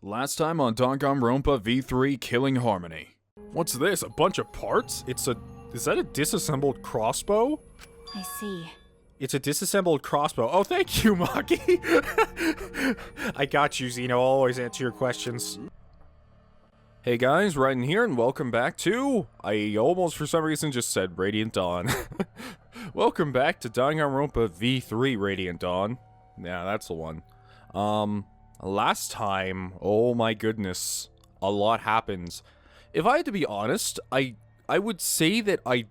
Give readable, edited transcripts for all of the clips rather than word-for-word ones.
Last time on Danganronpa V3 Killing Harmony. What's this? A bunch of parts? Is that a disassembled crossbow? I see. It's a disassembled crossbow. Oh, thank you, Maki! I got you, Zeno. I'll always answer your questions. Hey guys, Ryan here, and welcome back to... I almost, for some reason, just said Radiant Dawn. Welcome back to Danganronpa V3 Radiant Dawn. Yeah, that's the one. Last time, oh my goodness, a lot happens. If I had to be honest, I would say that I'm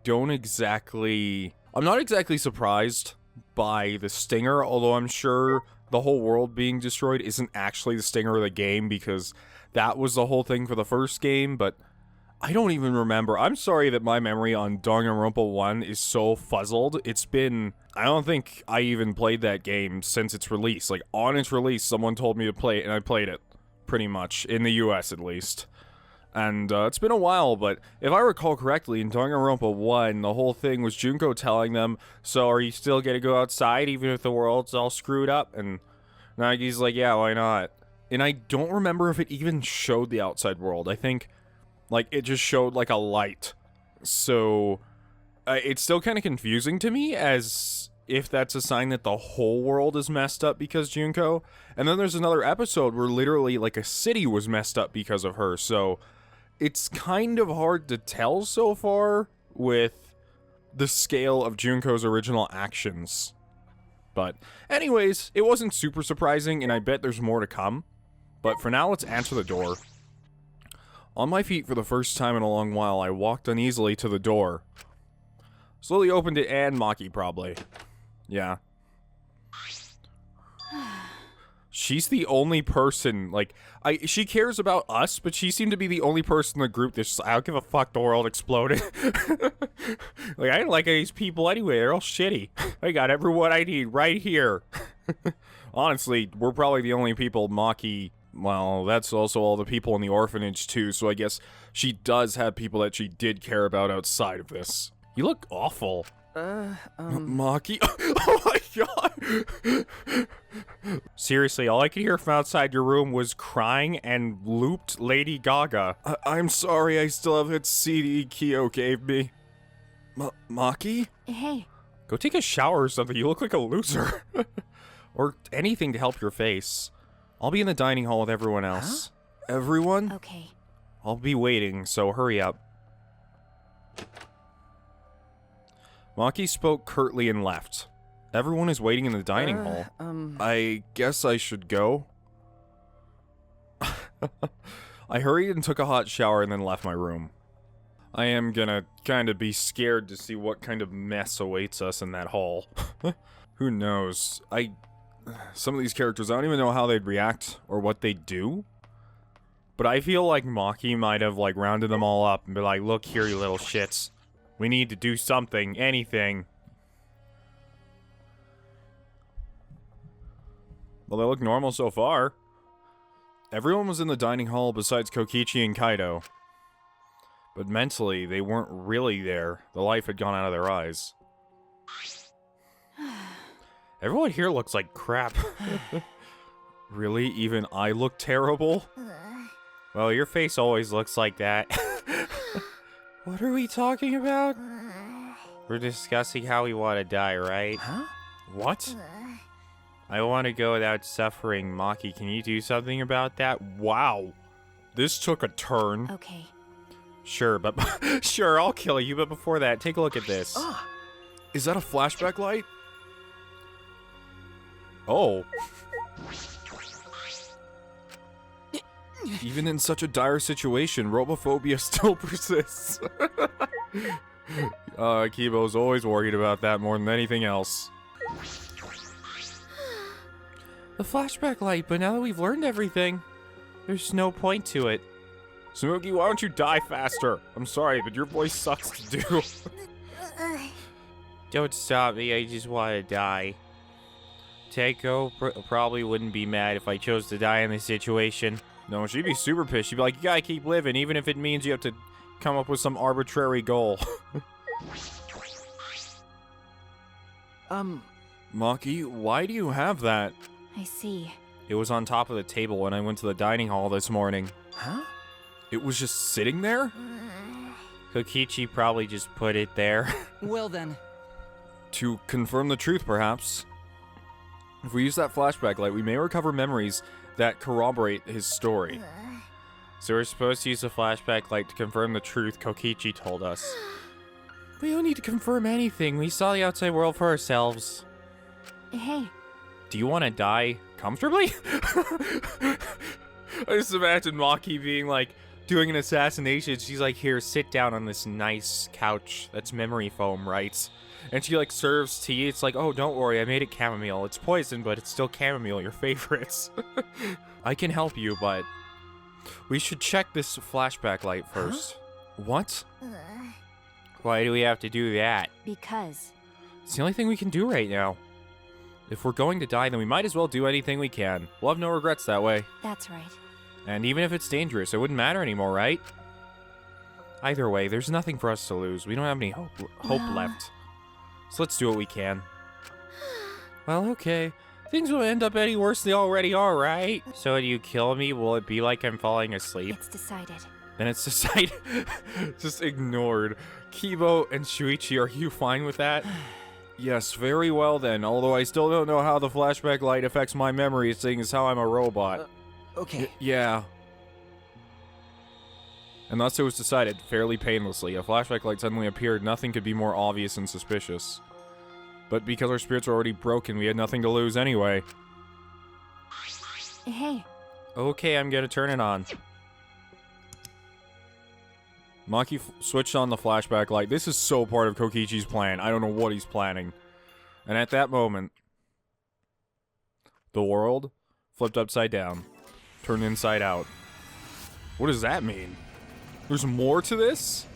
not exactly surprised by the stinger, although I'm sure the whole world being destroyed isn't actually the stinger of the game, because that was the whole thing for the first game, but I don't even remember. I'm sorry that my memory on Danganronpa 1 is so fuzzled. It's been... I don't think I even played that game since its release. Like, on its release, someone told me to play it, and I played it. Pretty much. In the US, at least. And, it's been a while, but if I recall correctly, in Danganronpa 1, the whole thing was Junko telling them, so are you still gonna go outside even if the world's all screwed up? And Nagi's like, yeah, why not? And I don't remember if it even showed the outside world. I think... like, it just showed, like, a light. So, it's still kind of confusing to me, as if that's a sign that the whole world is messed up because Junko. And then there's another episode where literally, like, a city was messed up because of her. So, it's kind of hard to tell so far with the scale of Junko's original actions. But, anyways, it wasn't super surprising, and I bet there's more to come. But for now, let's answer the door. On my feet for the first time in a long while, I walked uneasily to the door. Slowly opened it, and Maki, probably. Yeah. She's the only person, like, she cares about us, but she seemed to be the only person in the group that's just, I don't give a fuck, the world exploded. Like, I didn't like these people anyway, they're all shitty. I got everyone I need right here. Honestly, we're probably the only people Maki... well, that's also all the people in the orphanage, too, so I guess she does have people that she did care about outside of this. You look awful. Maki? Oh my god! Seriously, all I could hear from outside your room was crying and looped Lady Gaga. I'm sorry, I still have that CD Kyo gave me. Maki? Hey. Go take a shower or something, you look like a loser. Or anything to help your face. I'll be in the dining hall with everyone else. Huh? Everyone? Okay. I'll be waiting, so hurry up. Maki spoke curtly and left. Everyone is waiting in the dining hall. I guess I should go. I hurried and took a hot shower and then left my room. I am gonna kinda be scared to see what kind of mess awaits us in that hall. Who knows? Some of these characters, I don't even know how they'd react or what they'd do. But I feel like Maki might have, like, rounded them all up and be like, look here, you little shits. We need to do something, anything. Well, they look normal so far. Everyone was in the dining hall besides Kokichi and Kaido. But mentally, they weren't really there. The life had gone out of their eyes. Everyone here looks like crap. Really? Even I look terrible? Well, your face always looks like that. What are we talking about? We're discussing how we want to die, right? Huh? What? I want to go without suffering. Maki, can you do something about that? Wow. This took a turn. Okay. Sure, but... sure, I'll kill you, but before that, take a look at this. Is that a flashback light? Oh. Even in such a dire situation, robophobia still persists. Kibo's always worried about that more than anything else. The flashback light, but now that we've learned everything, there's no point to it. Smoky, why don't you die faster? I'm sorry, but your voice sucks to do. Don't stop me, I just want to die. Teiko probably wouldn't be mad if I chose to die in this situation. No, she'd be super pissed. She'd be like, you gotta keep living, even if it means you have to come up with some arbitrary goal. Maki, why do you have that? I see. It was on top of the table when I went to the dining hall this morning. Huh? It was just sitting there? Kokichi probably just put it there. Well then. To confirm the truth, perhaps. If we use that flashback light, we may recover memories that corroborate his story. So we're supposed to use the flashback light to confirm the truth Kokichi told us. We don't need to confirm anything. We saw the outside world for ourselves. Hey. Do you want to die comfortably? I just imagine Maki being like, doing an assassination. She's like, here, sit down on this nice couch that's memory foam, right? And she like serves tea. It's like, oh, don't worry, I made it chamomile. It's poison, but it's still chamomile, your favorites. I can help you, but we should check this flashback light first. Huh? What? Why do we have to do that? Because it's the only thing we can do right now. If we're going to die, then we might as well do anything we can. We'll have no regrets that way. That's right. And even if it's dangerous, it wouldn't matter anymore, right? Either way, there's nothing for us to lose. We don't have any hope left. So let's do what we can. Well, okay. Things will end up any worse than they already are, right? So when you kill me, will it be like I'm falling asleep? It's decided. Then it's decided. Just ignored. Kibo and Shuichi, are you fine with that? Yes, very well then. Although I still don't know how the flashback light affects my memory, seeing as how I'm a robot. Okay. Yeah. And thus it was decided, fairly painlessly. A flashback light suddenly appeared. Nothing could be more obvious and suspicious. But because our spirits were already broken, we had nothing to lose anyway. Hey. Okay, I'm gonna turn it on. Maki switched on the flashback light. This is so part of Kokichi's plan. I don't know what he's planning. And at that moment, the world flipped upside down. Turned inside out. What does that mean? There's more to this?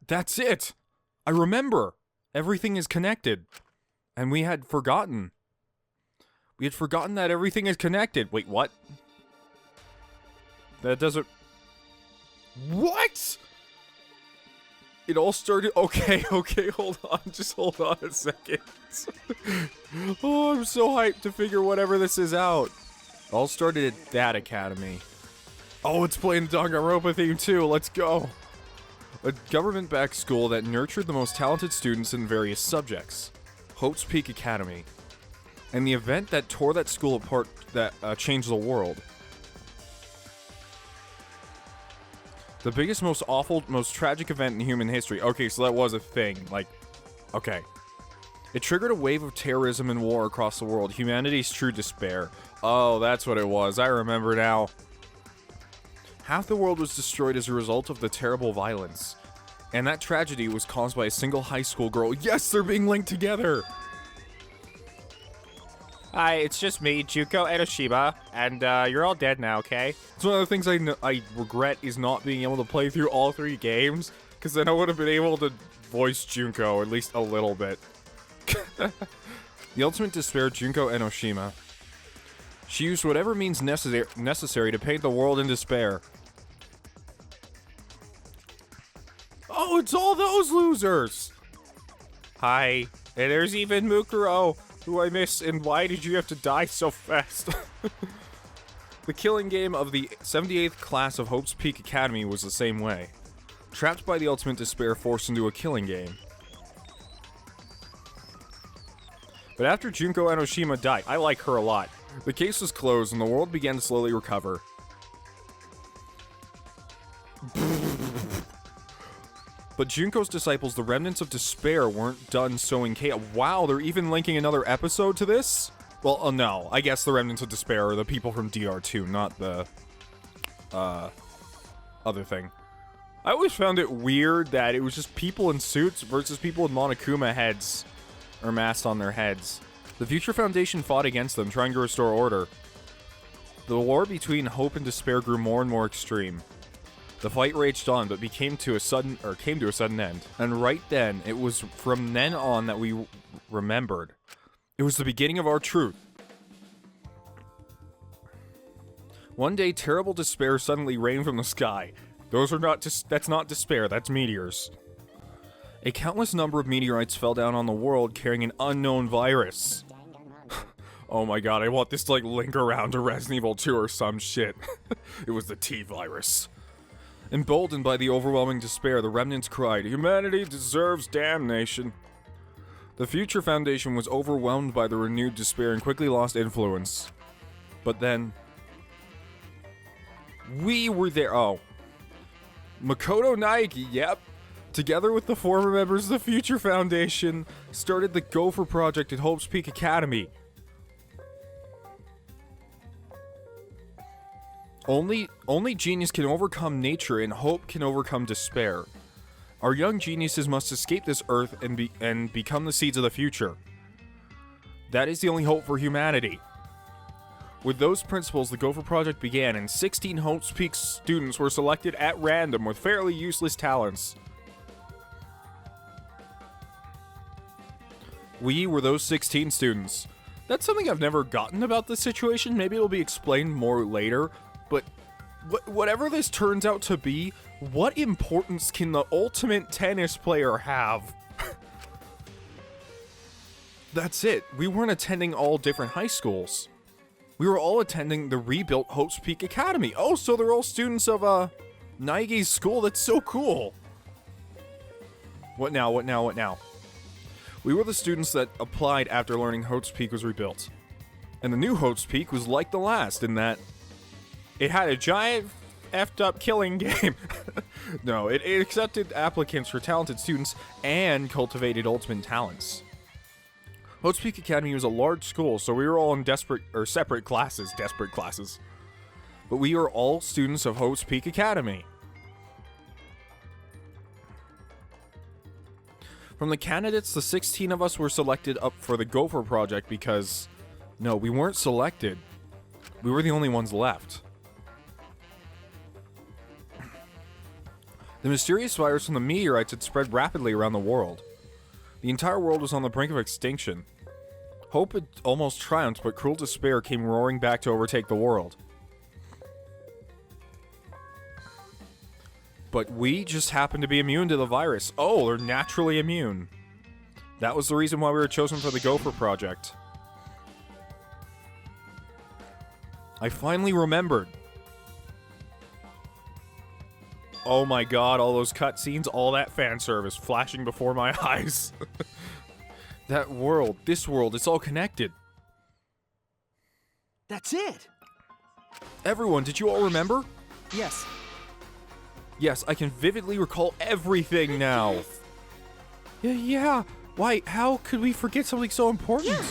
That's it! I remember! Everything is connected. And we had forgotten. We had forgotten that everything is connected. Wait, what? That doesn't... What?! It all started... Okay, hold on. Just hold on a second. Oh, I'm so hyped to figure whatever this is out. It all started at that academy. Oh, it's playing the Danganronpa theme too. Let's go. A government-backed school that nurtured the most talented students in various subjects. Hope's Peak Academy. And the event that tore that school apart that changed the world. The biggest, most awful, most tragic event in human history. Okay, so that was a thing. Like, okay. It triggered a wave of terrorism and war across the world. Humanity's true despair. Oh, that's what it was. I remember now. Half the world was destroyed as a result of the terrible violence. And that tragedy was caused by a single high school girl. Yes, they're being linked together! Hi, it's just me, Juko Edoshima, and you're all dead now, okay? It's one of the things I regret is not being able to play through all 3 games, because then I would have been able to voice Junko at least a little bit. The ultimate despair, Junko Enoshima. She used whatever means necessary to paint the world in despair. Oh, it's all those losers! Hi, and there's even Mukuro, who I miss, and why did you have to die so fast? The killing game of the 78th class of Hope's Peak Academy was the same way. Trapped by the ultimate despair, forced into a killing game. But after Junko Enoshima died, I like her a lot. The case was closed and the world began to slowly recover. But Junko's disciples, the remnants of despair, weren't done sowing chaos. Wow, they're even linking another episode to this? Well, no. I guess the remnants of despair are the people from DR2, not the, other thing. I always found it weird that it was just people in suits versus people with Monokuma heads. Or masks on their heads. The Future Foundation fought against them, trying to restore order. The war between hope and despair grew more and more extreme. The fight raged on, but came to a sudden end. And right then, it was from then on that we remembered. It was the beginning of our truth. One day, terrible despair suddenly rained from the sky. Those are not that's not despair, that's meteors. A countless number of meteorites fell down on the world carrying an unknown virus. Oh my god, I want this to like link around to Resident Evil 2 or some shit. It was the T-virus. Emboldened by the overwhelming despair, the remnants cried, "Humanity deserves damnation." The Future Foundation was overwhelmed by the renewed despair and quickly lost influence. But then... we were there. Oh. Makoto Naegi, yep. Together with the former members of the Future Foundation, started the Gopher Project at Hope's Peak Academy. Only genius can overcome nature, and hope can overcome despair. Our young geniuses must escape this earth and become the seeds of the future. That is the only hope for humanity. With those principles, the Gopher Project began, and 16 Hope's Peak students were selected at random with fairly useless talents. We were those 16 students. That's something I've never gotten about this situation. Maybe it'll be explained more later. But whatever this turns out to be, what importance can the ultimate tennis player have? That's it. We weren't attending all different high schools. We were all attending the rebuilt Hope's Peak Academy. Oh, so they're all students of, Naige's school? That's so cool. What now? What now? What now? We were the students that applied after learning Hope's Peak was rebuilt. And the new Hope's Peak was like the last in that it had a giant effed up killing game. No, it accepted applicants for talented students and cultivated ultimate talents. Hope's Peak Academy was a large school, so we were all in separate classes. But we are all students of Hope's Peak Academy. From the candidates, the 16 of us were selected up for the Gopher Project because... no, we weren't selected. We were the only ones left. The mysterious virus from the meteorites had spread rapidly around the world. The entire world was on the brink of extinction. Hope had almost triumphed, but cruel despair came roaring back to overtake the world. But we just happened to be immune to the virus. Oh, they're naturally immune. That was the reason why we were chosen for the Gopher Project. I finally remembered. Oh my god, all those cutscenes, all that fan service flashing before my eyes. That world, this world, it's all connected. That's it! Everyone, did you all remember? Yes. Yes, I can vividly recall everything now. Yeah. Why, how could we forget something so important? Yeah.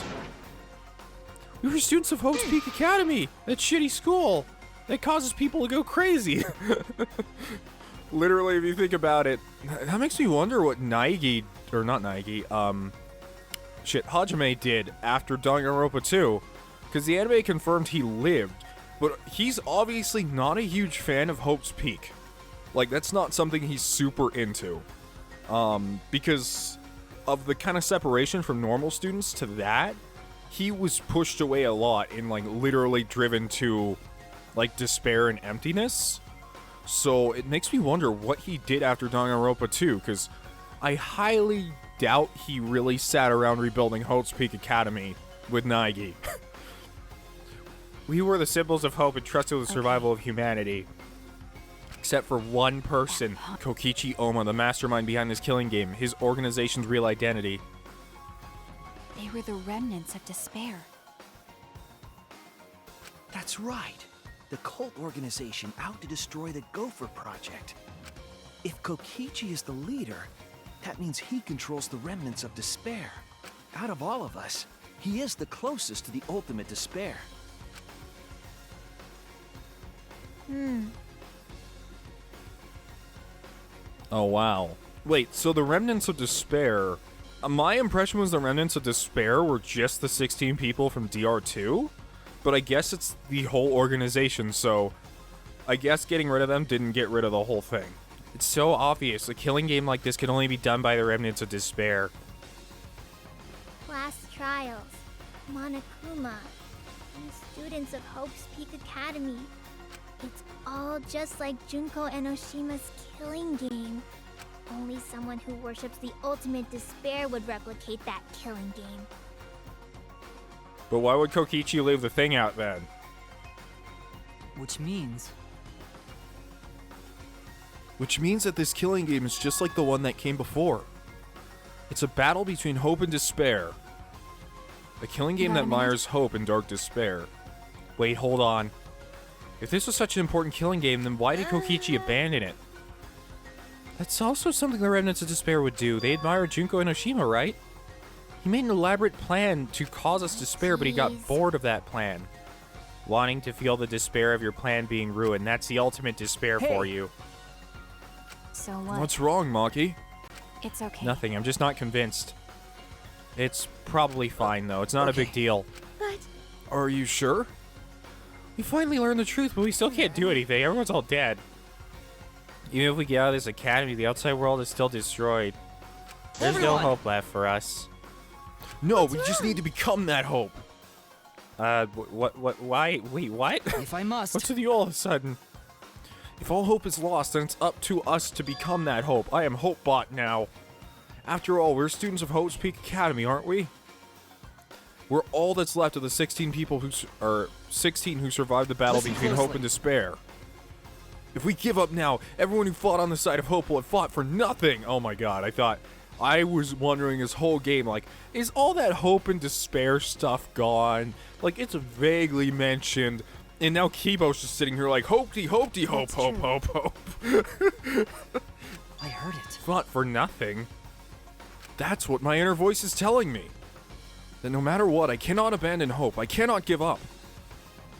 We were students of Hope's Peak Academy, that shitty school that causes people to go crazy. Literally, if you think about it, that makes me wonder what Hajime did after Danganronpa 2, because the anime confirmed he lived, but he's obviously not a huge fan of Hope's Peak. Like, that's not something he's super into, because of the kind of separation from normal students to that, he was pushed away a lot and, like, literally driven to, like, despair and emptiness. So it makes me wonder what he did after Danganronpa 2, because I highly doubt he really sat around rebuilding Hope's Peak Academy with Naegi. We were the symbols of hope and trusted with the survival of humanity. Except for one person, Kokichi Oma, the mastermind behind this killing game, his organization's real identity. They were the remnants of despair. That's right. The cult organization out to destroy the Gopher Project. If Kokichi is the leader, that means he controls the remnants of despair. Out of all of us, he is the closest to the ultimate despair. Oh, wow. Wait, so the remnants of despair... my impression was the remnants of despair were just the 16 people from DR2? But I guess it's the whole organization, so... I guess getting rid of them didn't get rid of the whole thing. It's so obvious. A killing game like this can only be done by the remnants of despair. Class trials, Monokuma, and students of Hope's Peak Academy. It's all just like Junko Enoshima's killing game. Only someone who worships the ultimate despair would replicate that killing game. But why would Kokichi leave the thing out then? Which means that this killing game is just like the one that came before. It's a battle between hope and despair. A killing game that mires hope and dark despair. Wait, hold on. If this was such an important killing game, then why did Kokichi abandon it? That's also something the Remnants of Despair would do. They admire Junko Enoshima, right? He made an elaborate plan to cause us despair, but he got bored of that plan. Wanting to feel the despair of your plan being ruined. That's the ultimate despair for you. So what? What's wrong, Maki? It's okay. Nothing, I'm just not convinced. It's probably fine, though. It's not a big deal. But... Are you sure? We finally learned the truth, but we still can't do anything. Everyone's all dead. Even if we get out of this academy, the outside world is still destroyed. There's no hope left for us. No, we just need to become that hope. Why? Wait, what? if I must. What's with you all of a sudden? If all hope is lost, then it's up to us to become that hope. I am HopeBot now. After all, we're students of Hope's Peak Academy, aren't we? We're all that's left of the 16 people who survived the battle between hope and despair. If we give up now, everyone who fought on the side of hope will have fought for nothing. Oh my god, I was wondering this whole game, like, is all that hope and despair stuff gone? Like, it's vaguely mentioned, and now Kibo's just sitting here like, hopety, hope, hope. I heard it. Fought for nothing. That's what my inner voice is telling me. That no matter what, I cannot abandon hope. I cannot give up.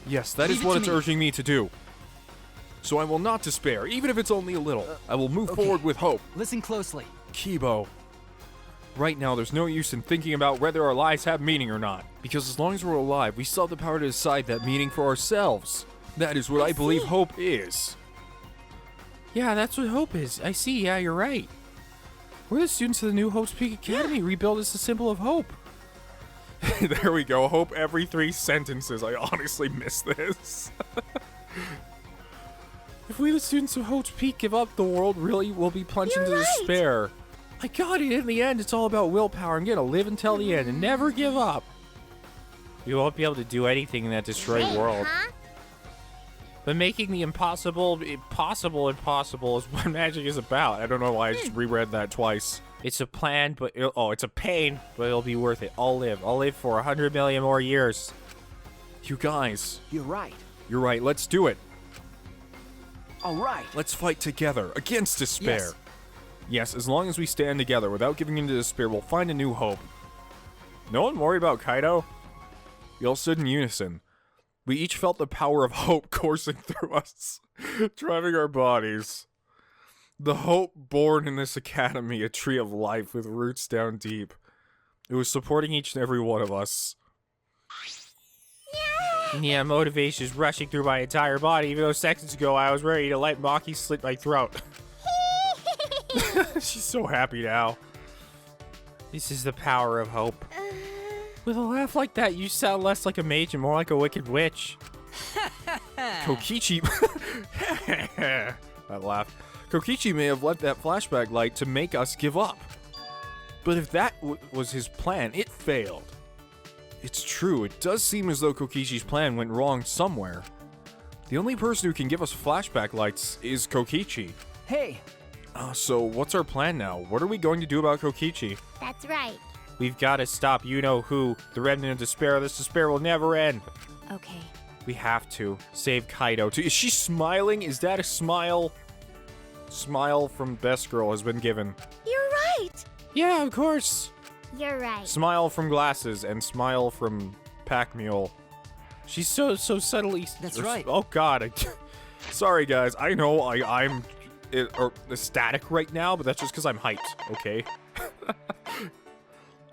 Yes, that is what it's urging me to do. So I will not despair, even if it's only a little. I will move forward with hope. Listen closely. Kibo. Right now, there's no use in thinking about whether our lives have meaning or not. Because as long as we're alive, we still have the power to decide that meaning for ourselves. That is what I believe hope is. Yeah, that's what hope is. I see, yeah, you're right. We're the students of the new Hope's Peak Academy. Rebuild is the symbol of hope. There we go. Hope every 3 sentences. I honestly miss this. If we, the students of Hope's Peak, give up, the world really will be plunged into despair. I got it. In the end, it's all about willpower. I'm gonna live until the end and never give up. We won't be able to do anything in that destroyed world. Huh? But making the impossible impossible is what magic is about. I don't know why I just reread that twice. It's a plan, but it's a pain, but it'll be worth it. I'll live for 100 million more years. You guys. You're right. You're right. Let's do it. All right. Let's fight together against despair. Yes, as long as we stand together without giving in to despair, we'll find a new hope. No one worry about Kaido? We all stood in unison. We each felt the power of hope coursing through us, driving our bodies. The hope born in this academy, a tree of life with roots down deep. It was supporting each and every one of us. Yeah, motivation is rushing through my entire body, even though seconds ago I was ready to let Maki slit my throat. She's so happy now. This is the power of hope. With a laugh like that, you sound less like a mage and more like a wicked witch. Kokichi... That laugh. Kokichi may have left that flashback light to make us give up. But if that was his plan, it failed. It's true, it does seem as though Kokichi's plan went wrong somewhere. The only person who can give us flashback lights is Kokichi. Hey! So what's our plan now? What are we going to do about Kokichi? That's right. We've got to stop you-know-who, the remnant of despair. This despair will never end. Okay. We have to. Save Kaido. Is she smiling? Is that a smile? Smile from Best Girl has been given. You're right. Yeah, of course. You're right. Smile from Glasses and smile from Pack Mule. She's so subtly... That's right. Oh, God. Sorry, guys. I know I'm ecstatic right now, but that's just because I'm hyped, okay?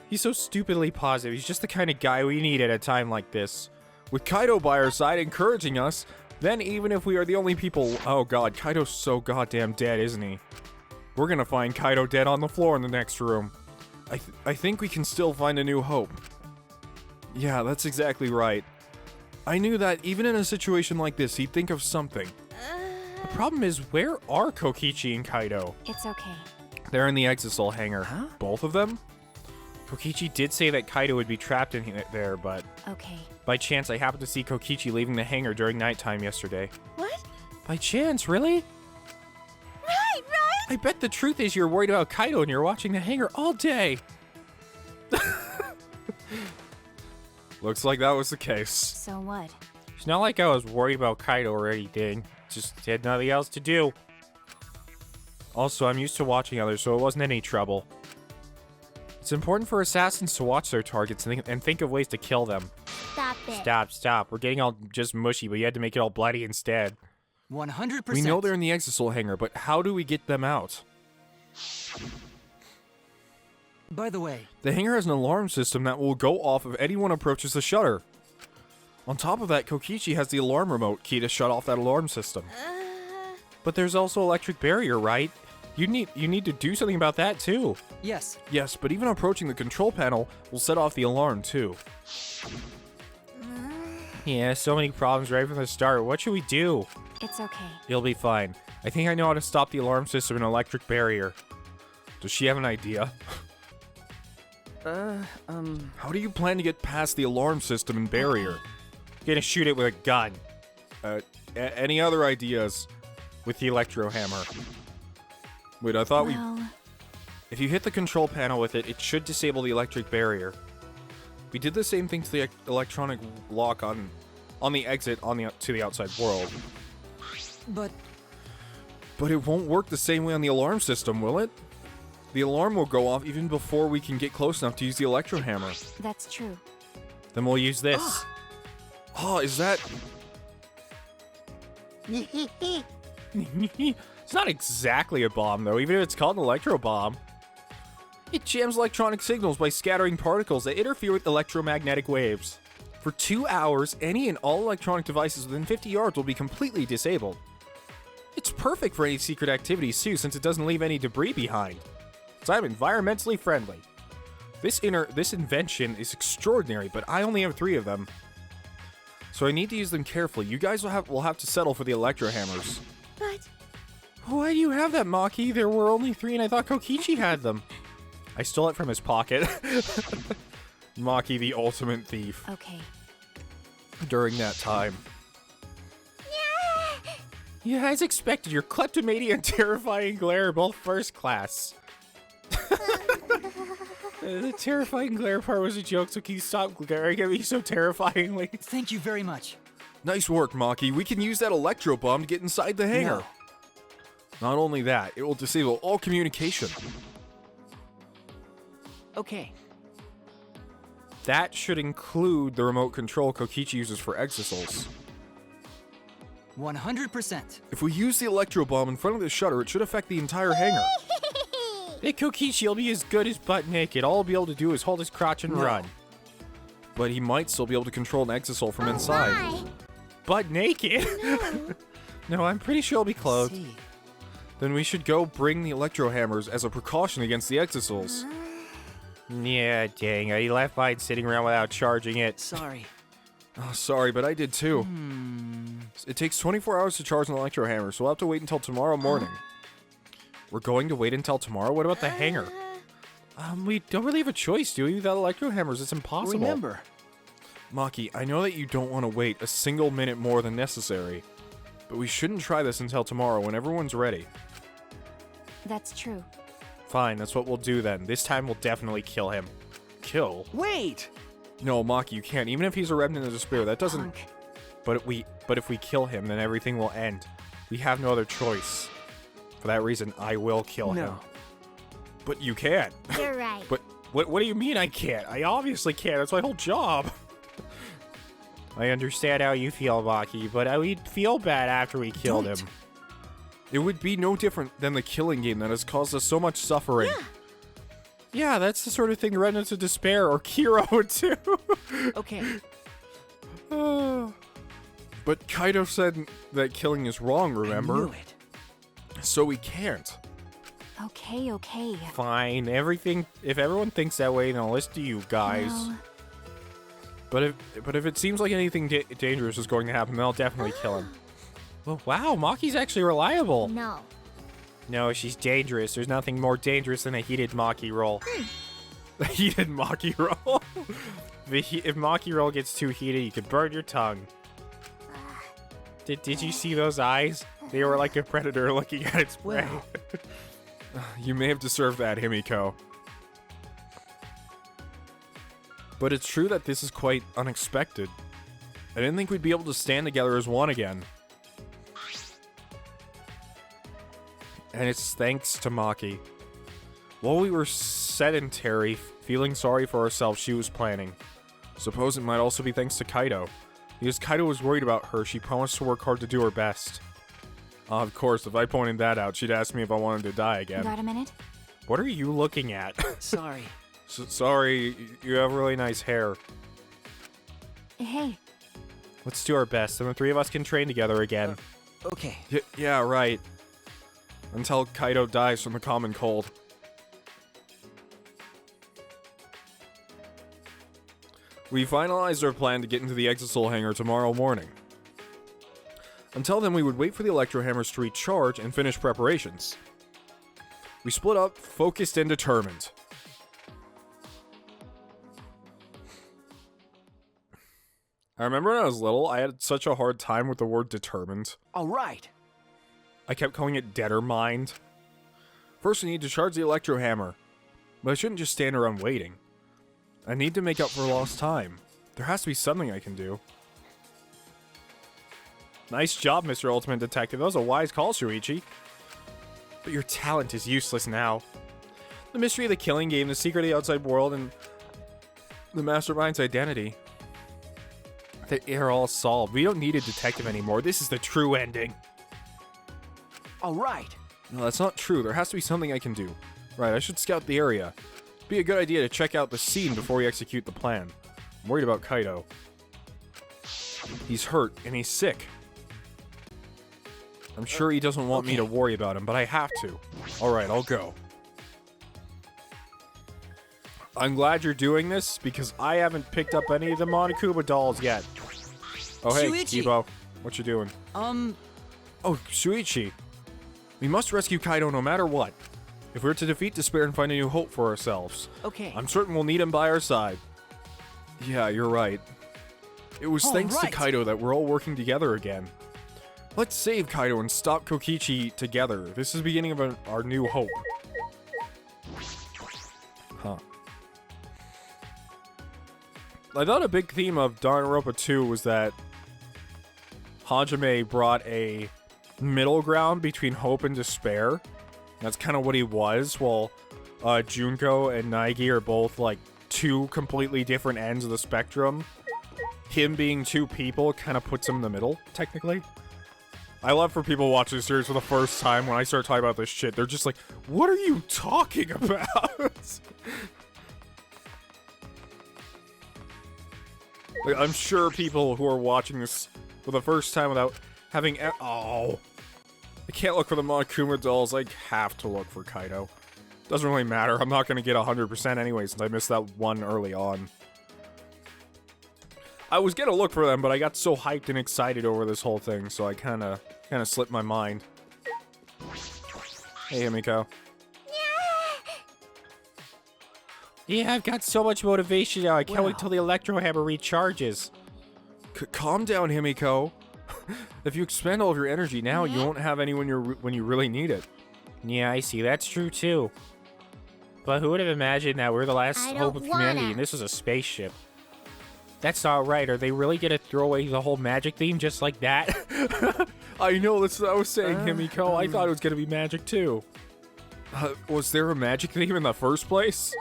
He's so stupidly positive. He's just the kind of guy we need at a time like this. With Kaido by our side encouraging us, then even if we are the only people... Oh god, Kaido's so goddamn dead, isn't he? We're gonna find Kaido dead on the floor in the next room. I think we can still find a new hope. Yeah, that's exactly right. I knew that even in a situation like this, he'd think of something. The problem is, where are Kokichi and Kaido? It's okay. They're in the Exisol hangar. Huh? Both of them? Kokichi did say that Kaido would be trapped in there, but Okay. by chance I happened to see Kokichi leaving the hangar during nighttime yesterday. What? By chance, really? Right, right? I bet the truth is you're worried about Kaido and you're watching the hangar all day. Looks like that was the case. So what? It's not like I was worried about Kaido or anything. Just had nothing else to do. Also, I'm used to watching others, so it wasn't any trouble. It's important for assassins to watch their targets and think of ways to kill them. Stop it. Stop. We're getting all just mushy, but you had to make it all bloody instead. 100%. We know they're in the Exisol hangar, but how do we get them out? By the way, The hangar has an alarm system that will go off if anyone approaches the shutter. On top of that, Kokichi has the alarm remote key to shut off that alarm system. But there's also electric barrier, right? You need to do something about that too. yes. Yes, but even approaching the control panel will set off the alarm too. Yeah, so many problems right from the start. What should we do? It's okay. You'll be fine. I think I know how to stop the alarm system and electric barrier. Does she have an idea? How do you plan to get past the alarm system and barrier? Gonna shoot it with a gun. Any other ideas with the electro hammer? Wait, I thought Well, if you hit the control panel with it, it should disable the electric barrier. We did the same thing to the electronic lock on the exit to the outside world. But But it won't work the same way on the alarm system, will it? The alarm will go off even before we can get close enough to use the electro hammer. that's true. Then we'll use this. Oh, is that... It's not exactly a bomb, though, even if it's called an electro bomb. It jams electronic signals by scattering particles that interfere with electromagnetic waves. For 2 hours, any and all electronic devices within 50 yards will be completely disabled. It's perfect for any secret activities, too, since it doesn't leave any debris behind. So I'm environmentally friendly. This invention is extraordinary, but I only have 3 of them. So I need to use them carefully. You guys will have to settle for the electro hammers. But Why do you have that, Maki? There were only 3 and I thought Kokichi had them. I stole it from his pocket. Maki, the ultimate thief. Okay. During that time. Yeah, as expected, your kleptomania and terrifying glare are both first class. The terrifying glare part was a joke, so can you stop glaring at me so terrifyingly? thank you very much. Nice work, Maki. We can use that electro bomb to get inside the hangar. No. Not only that, it will disable all communication. Okay. That should include the remote control Kokichi uses for Exisols. 100%. If we use the electro bomb in front of the shutter, it should affect the entire hangar. Hey, Kokichi will be as good as butt naked. All he'll be able to do is hold his crotch and No. run. But he might still be able to control an Exisol from inside. why? Butt naked? No, I'm pretty sure he'll be clothed. See. Then we should go bring the electro hammers as a precaution against the Exisols. Yeah, dang, I left mine sitting around without charging it. Sorry. Oh, sorry, but I did too. It takes 24 hours to charge an electro hammer, so we'll have to wait until tomorrow morning. We're going to wait until tomorrow? What about the hangar? We don't really have a choice, do we? Without electro hammers, it's impossible. Remember, Maki, I know that you don't want to wait a single minute more than necessary, but we shouldn't try this until tomorrow when everyone's ready. That's true. Fine, that's what we'll do then. This time we'll definitely kill him. Kill? wait! No, Maki, you can't. Even if he's a remnant of despair, that doesn't... Punk. But if we kill him, then everything will end. We have no other choice. For that reason, I will kill him. No. But you can't. You're right. But what do you mean I can't? I obviously can't. That's my whole job. I understand how you feel, Maki, but I would feel bad after we killed Don't. him. It would be no different than the killing game that has caused us so much suffering. Yeah, that's the sort of thing the Remnants of Despair or Kira would do. Okay. But Kaido said that killing is wrong, I remember? knew it. So we can't. Okay, okay. Fine, if everyone thinks that way, then I'll listen to you guys. Well, But if it seems like anything dangerous is going to happen, then I'll definitely kill him. Well, wow, Maki's actually reliable. No. No, she's dangerous. There's nothing more dangerous than a heated Maki roll. A heated Maki roll? If Maki roll gets too heated, you could burn your tongue. Did you see those eyes? They were like a predator looking at its prey. Well. You may have deserved that, Himiko. But it's true that this is quite unexpected. I didn't think we'd be able to stand together as one again. And it's thanks to Maki. While we were sedentary, feeling sorry for ourselves, she was planning. Suppose it might also be thanks to Kaido. Because Kaido was worried about her, she promised to work hard to do her best. Of course, if I pointed that out, she'd ask me if I wanted to die again. Got a minute? What are you looking at? Sorry. Sorry, you have really nice hair. Hey, Let's do our best, and the three of us can train together again. Okay. Yeah, right. Until Kaido dies from the common cold. We finalized our plan to get into the Exisol hangar tomorrow morning. Until then, we would wait for the Electro Hammers to recharge and finish preparations. We split up, focused and determined. I remember when I was little, I had such a hard time with the word determined. All right. I kept calling it Determined. First, we need to charge the Electro Hammer. But I shouldn't just stand around waiting. I need to make up for lost time. There has to be something I can do. Nice job, Mr. Ultimate Detective. That was a wise call, Shuichi. But your talent is useless now. The mystery of the killing game, the secret of the outside world, and the mastermind's identity. They're all solved. We don't need a detective anymore. This is the true ending. All right. No, that's not true. There has to be something I can do. Right, I should scout the area. It'd be a good idea to check out the scene before we execute the plan. I'm worried about Kaido. He's hurt, and he's sick. I'm sure he doesn't want me to worry about him, but I have to. Alright, I'll go. I'm glad you're doing this, because I haven't picked up any of the Monokuma dolls yet. Oh, hey, Shuichi! Kibo. What you doing? Oh, Shuichi. We must rescue Kaido no matter what. If we're to defeat despair and find a new hope for ourselves. Okay. I'm certain we'll need him by our side. Yeah, you're right. It was thanks to Kaido that we're all working together again. Let's save Kaido and stop Kokichi together. This is the beginning of our new hope. Huh. I thought a big theme of Danganronpa 2 was that Hajime brought a middle ground between hope and despair. That's kind of what he was, while Junko and Naegi are both like two completely different ends of the spectrum. Him being two people kind of puts him in the middle, technically. I love for people watching the series for the first time, when I start talking about this shit, they're just like, what are you talking about? Like, I'm sure people who are watching this for the first time without having I can't look for the Monokuma dolls. I have to look for Kaido. Doesn't really matter. I'm not going to get 100% anyway, since I missed that one early on. I was going to look for them, but I got so hyped and excited over this whole thing, so I kind of slipped my mind. Hey, Himiko. Yeah, I've got so much motivation now. I can't wait till the Electro Hammer recharges. Calm down, Himiko. If you expend all of your energy now, you won't have any when you really need it. Yeah, I see. That's true, too. But who would have imagined that we're the last hope of humanity and this was a spaceship? That's not right. Are they really gonna throw away the whole magic theme just like that? I know, that's what I was saying, Himiko. I thought it was gonna be magic, too. Was there a magic theme in the first place?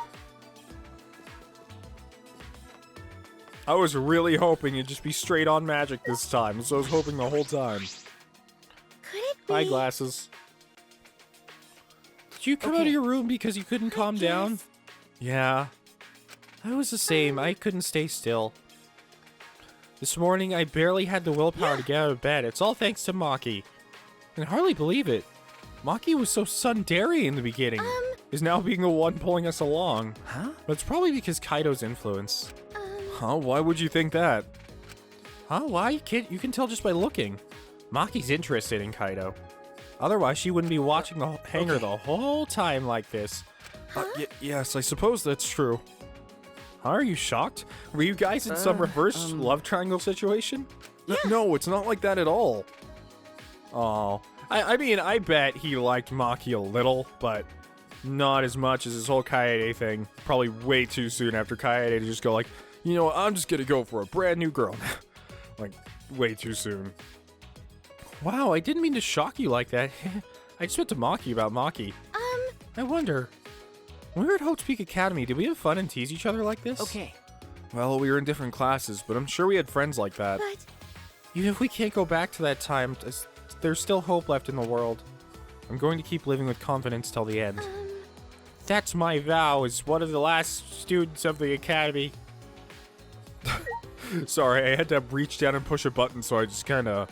I was really hoping it'd just be straight on magic this time, so I was hoping the whole time. Could it be? Hi, glasses. Did you come out of your room because you couldn't calm down? Yeah. I was the same. I couldn't stay still. This morning, I barely had the willpower to get out of bed. It's all thanks to Maki. I can hardly believe it. Maki was so tsundere in the beginning. Is now being the one pulling us along. Huh? But it's probably because Kaido's influence. Huh? Why would you think that? Huh? Why? You can tell just by looking. Maki's interested in Kaido. Otherwise, she wouldn't be watching the hangar the whole time like this. Yes, I suppose that's true. Are you shocked? Were you guys in some reverse love triangle situation? Yeah. No, it's not like that at all. Oh, I mean, I bet he liked Maki a little, but not as much as his whole Kaede thing. Probably way too soon after Kaede to just go like, you know what, I'm just gonna go for a brand new girl. Like, way too soon. Wow, I didn't mean to shock you like that. I just meant to mock you about Maki. I wonder, when we were at Hope's Peak Academy, did we have fun and tease each other like this? Okay. Well, we were in different classes, but I'm sure we had friends like that. But Even if we can't go back to that time, there's still hope left in the world. I'm going to keep living with confidence till the end. That's my vow as one of the last students of the academy. Sorry, I had to reach down and push a button, so I just kind of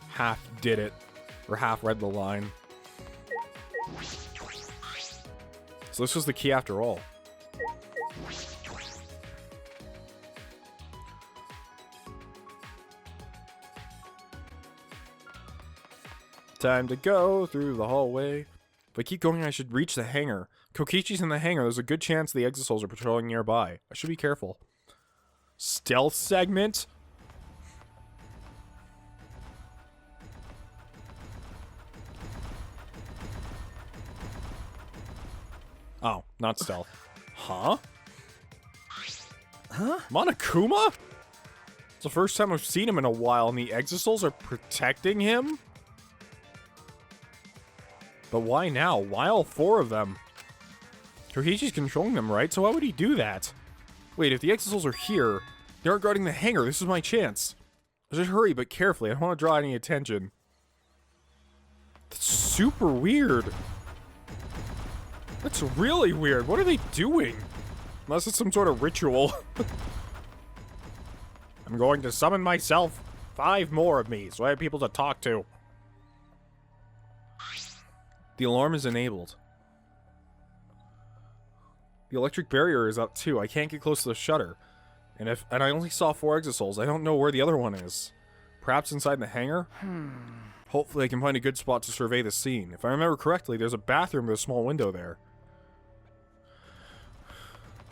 half did it, or half read the line. So this was the key after all. Time to go through the hallway. If I keep going, I should reach the hangar. Kokichi's in the hangar. There's a good chance the Exisouls are patrolling nearby. I should be careful. Stealth segment? Oh, not stealth. Huh? Monokuma? It's the first time I've seen him in a while, and the Exisouls are protecting him? But why now? Why all four of them? Kokichi's controlling them, right? So why would he do that? Wait, if the Exisouls are here, they aren't guarding the hangar. This is my chance. I should hurry, but carefully. I don't want to draw any attention. That's super weird. That's really weird. What are they doing? Unless it's some sort of ritual. I'm going to summon myself 5 more of me, so I have people to talk to. The alarm is enabled. The electric barrier is up too. I can't get close to the shutter. And I only saw 4 Exisouls. I don't know where the other one is. Perhaps inside the hangar? Hopefully I can find a good spot to survey the scene. If I remember correctly, there's a bathroom with a small window there.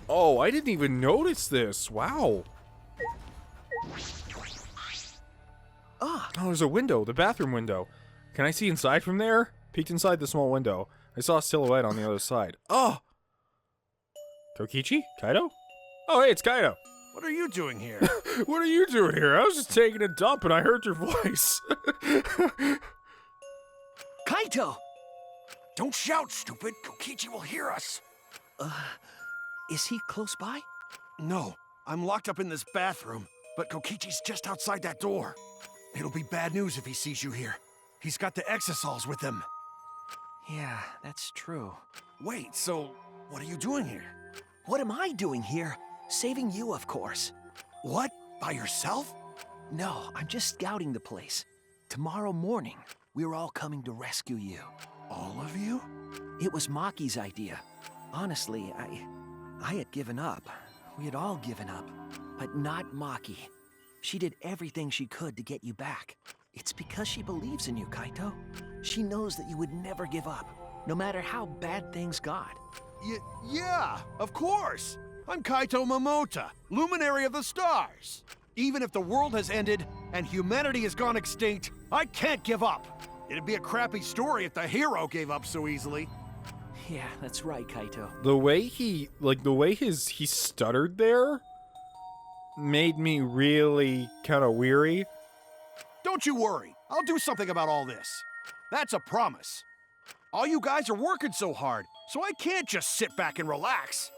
Oh, I didn't even notice this. Wow. Oh, there's a window. The bathroom window. Can I see inside from there? Peeked inside the small window. I saw a silhouette on the other side. Oh! Kokichi? Kaido? Oh, hey, it's Kaido. What are you doing here? What are you doing here? I was just taking a dump and I heard your voice. Kaito! Don't shout, stupid. Kokichi will hear us. Is he close by? No, I'm locked up in this bathroom, but Kokichi's just outside that door. It'll be bad news if he sees you here. He's got the Exisouls with him. Yeah, that's true. Wait, so what are you doing here? What am I doing here? Saving you, of course. What? By yourself? No, I'm just scouting the place. Tomorrow morning, we're all coming to rescue you. All of you? It was Maki's idea. Honestly, I had given up. We had all given up. But not Maki. She did everything she could to get you back. It's because she believes in you, Kaito. She knows that you would never give up, no matter how bad things got. Yeah, of course. I'm Kaito Momota, luminary of the stars. Even if the world has ended and humanity has gone extinct, I can't give up. It'd be a crappy story if the hero gave up so easily. Yeah, that's right, Kaito. The way he stuttered there made me really kind of weary. Don't you worry. I'll do something about all this. That's a promise. All you guys are working so hard, so I can't just sit back and relax.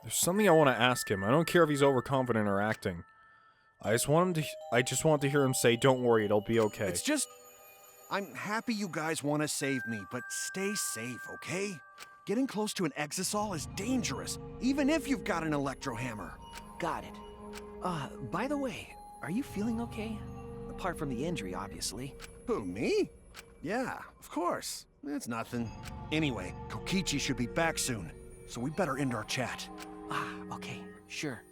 There's something I want to ask him. I don't care if he's overconfident or acting. I just want to hear him say, "Don't worry, it'll be okay." It's just, I'm happy you guys want to save me, but stay safe, okay? Getting close to an Exisol is dangerous, even if you've got an electro hammer. Got it. By the way, are you feeling okay? Apart from the injury, obviously. Who, me? Yeah, of course. It's nothing. Anyway, Kokichi should be back soon, so we better end our chat. Okay, sure.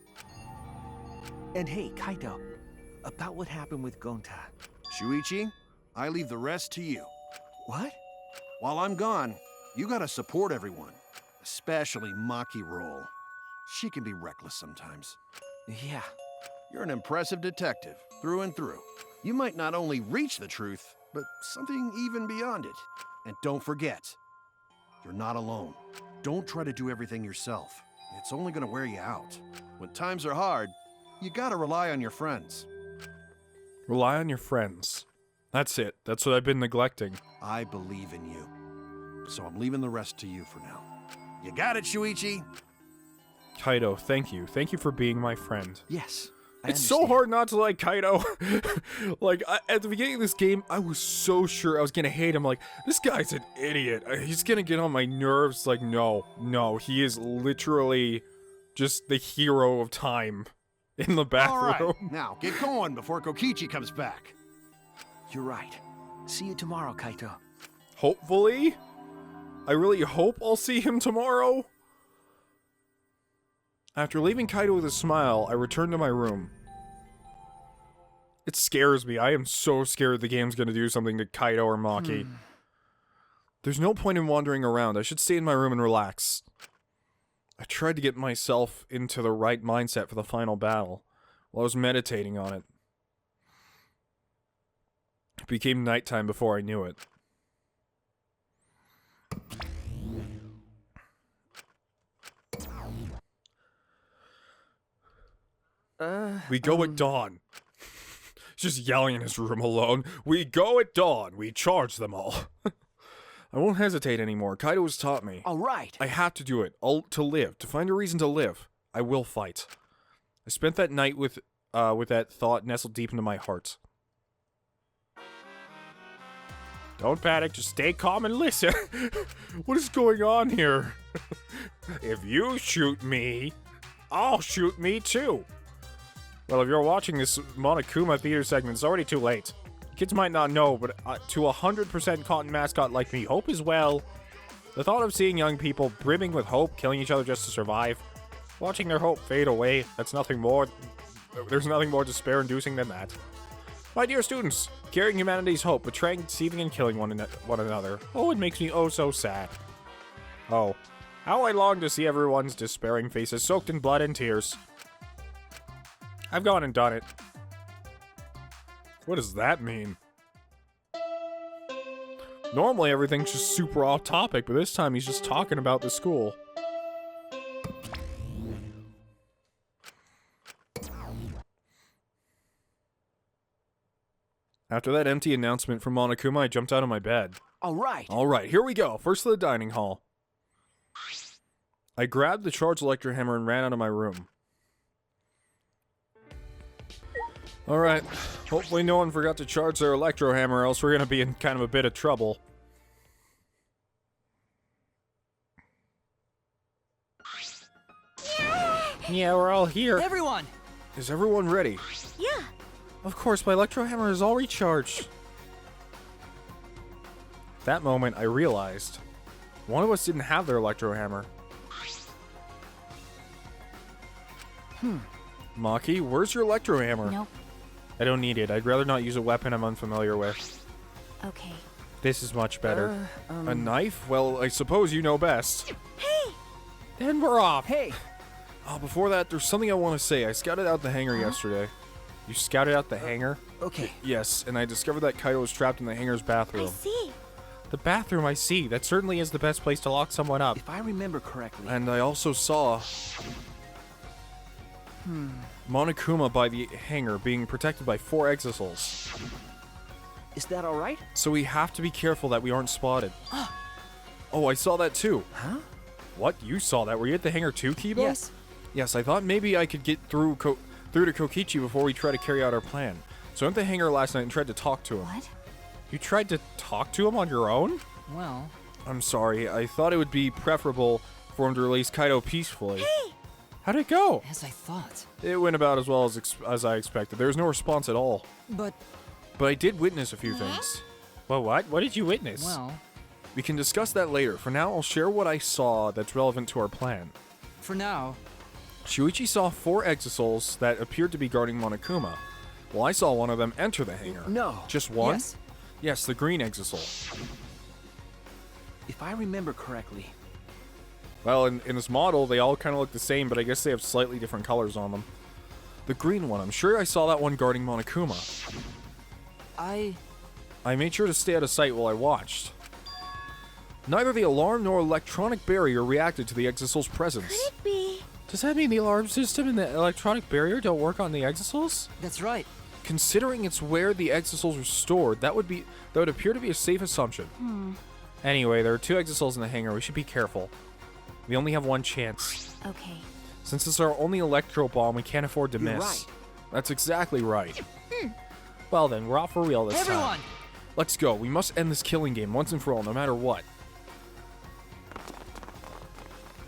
And hey, Kaito, about what happened with Gonta. Shuichi, I leave the rest to you. What? While I'm gone, you gotta support everyone, especially Maki Roll. She can be reckless sometimes. Yeah. You're an impressive detective, through and through. You might not only reach the truth, but something even beyond it. And don't forget, you're not alone. Don't try to do everything yourself. It's only gonna wear you out. When times are hard, you gotta rely on your friends. Rely on your friends. That's it. That's what I've been neglecting. I believe in you. So I'm leaving the rest to you for now. You got it, Shuichi? Kaido, thank you. Thank you for being my friend. Yes. It's so hard not to like Kaido. At the beginning of this game, I was so sure I was gonna hate him. Like, this guy's an idiot. He's gonna get on my nerves. Like, no. He is literally just the hero of time in the bathroom. All right, now get going before Kokichi comes back. You're right. See you tomorrow, Kaito. Hopefully. I really hope I'll see him tomorrow. After leaving Kaido with a smile, I returned to my room. It scares me. I am so scared the game's gonna do something to Kaido or Maki. There's no point in wandering around. I should stay in my room and relax. I tried to get myself into the right mindset for the final battle while I was meditating on it. It became nighttime before I knew it. We go at dawn. He's just yelling in his room alone. We go at dawn. We charge them all. I won't hesitate anymore. Kaido has taught me. All right. I have to do it. To live. To find a reason to live. I will fight. I spent that night with that thought nestled deep into my heart. Don't panic. Just stay calm and listen. What is going on here? If you shoot me, I'll shoot me too. Well, if you're watching this Monokuma theater segment, it's already too late. Kids might not know, but to a 100% cotton mascot like me, hope is well. The thought of seeing young people brimming with hope, killing each other just to survive, watching their hope fade away, there's nothing more despair-inducing than that. My dear students, carrying humanity's hope, betraying, deceiving, and killing one another. Oh, it makes me oh so sad. Oh, how I long to see everyone's despairing faces soaked in blood and tears. I've gone and done it. What does that mean? Normally everything's just super off topic, but this time he's just talking about the school. After that empty announcement from Monokuma, I jumped out of my bed. All right. Alright, here we go. First to the dining hall. I grabbed the charged electro hammer and ran out of my room. Alright, hopefully no one forgot to charge their electro hammer, or else we're gonna be in kind of a bit of trouble. Yeah, we're all here. Everyone! Is everyone ready? Yeah. Of course, my electro hammer is all recharged. At that moment, I realized one of us didn't have their electro hammer. Maki, where's your electro hammer? Nope. I don't need it. I'd rather not use a weapon I'm unfamiliar with. Okay. This is much better. A knife? Well, I suppose you know best. Hey! Then we're off. Hey! Oh, before that, there's something I want to say. I scouted out the hangar yesterday. You scouted out the hangar? Okay. Yes, and I discovered that Kaido was trapped in the hangar's I bathroom. see. The bathroom, I see. That certainly is the best place to lock someone up. If I remember correctly... And I also saw... Monokuma by the hangar being protected by 4 exisouls. Is that all right? So we have to be careful that we aren't spotted. Oh, I saw that too. Huh? What? You saw that? Were you at the hangar too, Kibo? Yes. Yes, I thought maybe I could get through to Kokichi before we try to carry out our plan. So I went to the hangar last night and tried to talk to him. What? You tried to talk to him on your own? Well... I'm sorry. I thought it would be preferable for him to release Kaido peacefully. Hey! How'd it go? As I thought. It went about as well as I expected. There was no response at all. But I did witness a few things. Well, what? What did you witness? well, We can discuss that later. For now, I'll share what I saw that's relevant to our plan. for now... Shuichi saw 4 exisouls that appeared to be guarding Monokuma. Well, I saw one of them enter the hangar. No. Just one? Yes. Yes, the green exisal. If I remember correctly. Well, in this model, they all kind of look the same, but I guess they have slightly different colors on them. The green one, I'm sure I saw that one guarding Monokuma. I made sure to stay out of sight while I watched. Neither the alarm nor electronic barrier reacted to the Exisal's presence. Could it be? Does that mean the alarm system and the electronic barrier don't work on the Exisals? That's right. Considering it's where the Exisals are stored, that would appear to be a safe assumption. Anyway, there are 2 Exisals in the hangar. We should be careful. We only have one chance. Okay. Since it's our only electro bomb, we can't afford to miss. Right. That's exactly right. Well then, we're off for real this time. Let's go. We must end this killing game once and for all, no matter what.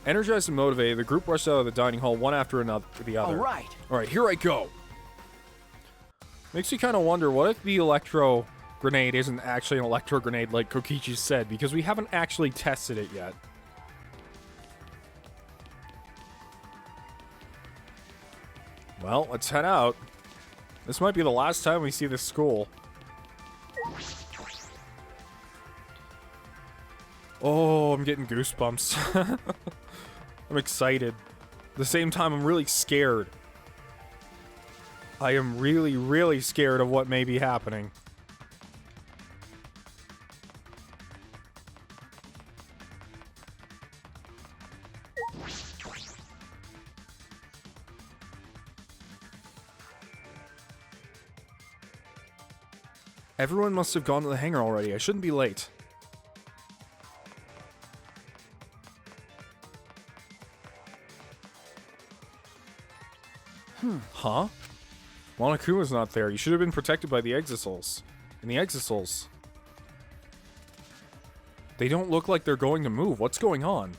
Energized and motivated, the group rushed out of the dining hall one after the other. Alright, here I go. Makes me kind of wonder, what if the electro grenade isn't actually an electro grenade like Kokichi said, because we haven't actually tested it yet. Well, let's head out. This might be the last time we see this school. Oh, I'm getting goosebumps. I'm excited. At the same time, I'm really scared. I am really, really scared of what may be happening. Everyone must have gone to the hangar already. I shouldn't be late. Huh? Monokuma's not there. You should have been protected by the Exisals. And the Exisals... they don't look like they're going to move. What's going on?